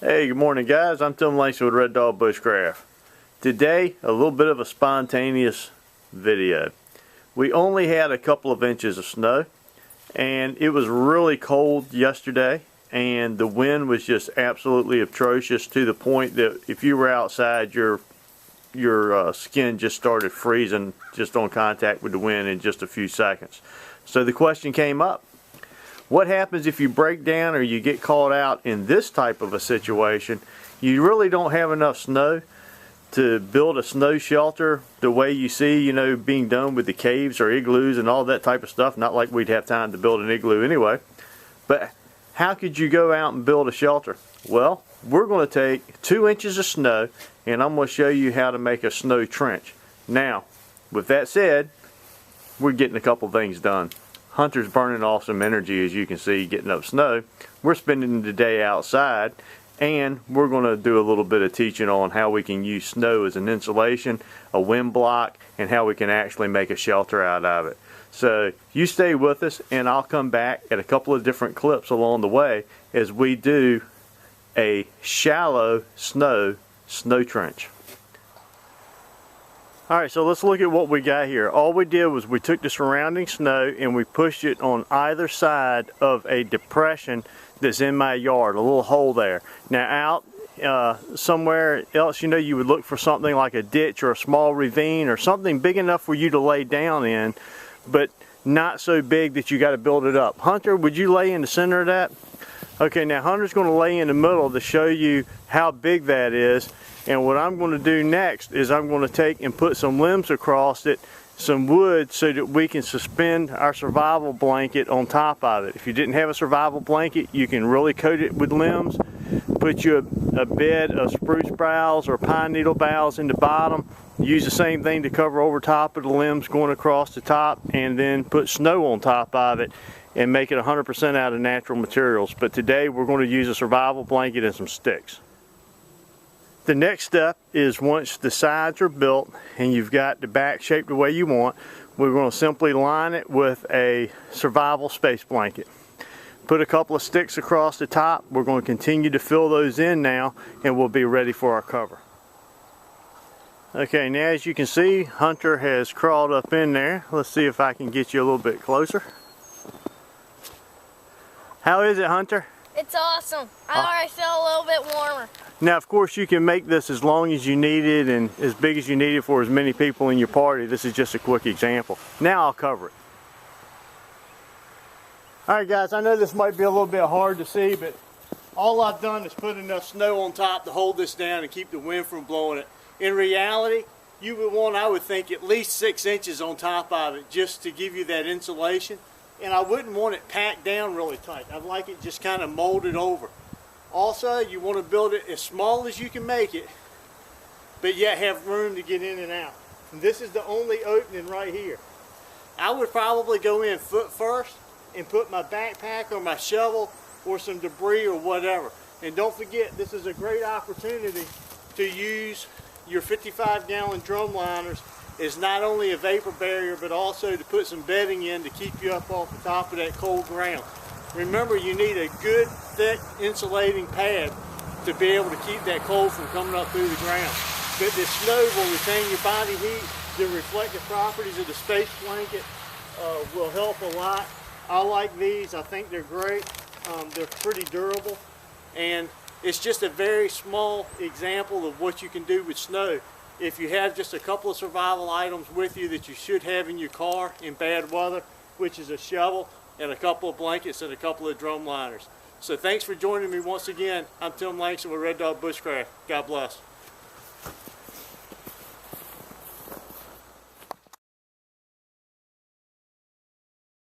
Hey, good morning guys. I'm Tim Langston with Red Dog Bushcraft. Today, a little bit of a spontaneous video. We only had a couple of inches of snow and it was really cold yesterday and the wind was just absolutely atrocious to the point that if you were outside your skin just started freezing just on contact with the wind in just a few seconds. So the question came up. What happens if you break down or you get caught out in this type of a situation? You really don't have enough snow to build a snow shelter the way you see, you know, being done with the caves or igloos and all that type of stuff. Not like we'd have time to build an igloo anyway. But how could you go out and build a shelter? Well, we're going to take 2 inches of snow and I'm going to show you how to make a snow trench. Now, with that said, we're getting a couple things done. Hunter's burning off some energy, as you can see, getting up snow. We're spending the day outside and we're going to do a little bit of teaching on how we can use snow as an insulation, a wind block, and how we can actually make a shelter out of it. So you stay with us and I'll come back at a couple of different clips along the way as we do a shallow snow trench. Alright, so let's look at what we got here. All we did was we took the surrounding snow and we pushed it on either side of a depression that's in my yard, a little hole there. Now out somewhere else, you know, you would look for something like a ditch or a small ravine or something big enough for you to lay down in, but not so big that you got to build it up. Hunter, would you lay in the center of that? Okay, now Hunter's going to lay in the middle to show you how big that is. And what I'm going to do next is I'm going to take and put some limbs across it, some wood, so that we can suspend our survival blanket on top of it. If you didn't have a survival blanket, you can really coat it with limbs, put you a bed of spruce boughs or pine needle boughs in the bottom, use the same thing to cover over top of the limbs going across the top, and then put snow on top of it and make it 100% out of natural materials. But today we're going to use a survival blanket and some sticks. The next step is once the sides are built and you've got the back shaped the way you want, we're going to simply line it with a survival space blanket. Put a couple of sticks across the top. We're going to continue to fill those in now and we'll be ready for our cover. Okay, now as you can see, Hunter has crawled up in there. Let's see if I can get you a little bit closer. How is it, Hunter? It's awesome. I already feel a little bit warmer. Now, of course, you can make this as long as you need it and as big as you need it for as many people in your party. This is just a quick example. Now I'll cover it. Alright guys, I know this might be a little bit hard to see, but all I've done is put enough snow on top to hold this down and keep the wind from blowing it. In reality, you would want, I would think, at least 6 inches on top of it just to give you that insulation. And I wouldn't want it packed down really tight. I'd like it just kind of molded over. Also, you want to build it as small as you can make it, but yet have room to get in and out. And this is the only opening right here. I would probably go in foot first and put my backpack or my shovel or some debris or whatever. And don't forget, this is a great opportunity to use your 55-gallon drum liners as not only a vapor barrier, but also to put some bedding in to keep you up off the top of that cold ground. Remember, you need a good, thick, insulating pad to be able to keep that cold from coming up through the ground. But this snow will retain your body heat. The reflective properties of the space blanket will help a lot. I like these. I think they're great. They're pretty durable. And it's just a very small example of what you can do with snow. If you have just a couple of survival items with you that you should have in your car in bad weather, which is a shovel and a couple of blankets and a couple of drum liners. So thanks for joining me once again. I'm Tim Langston with Red Dog Bushcraft. God bless.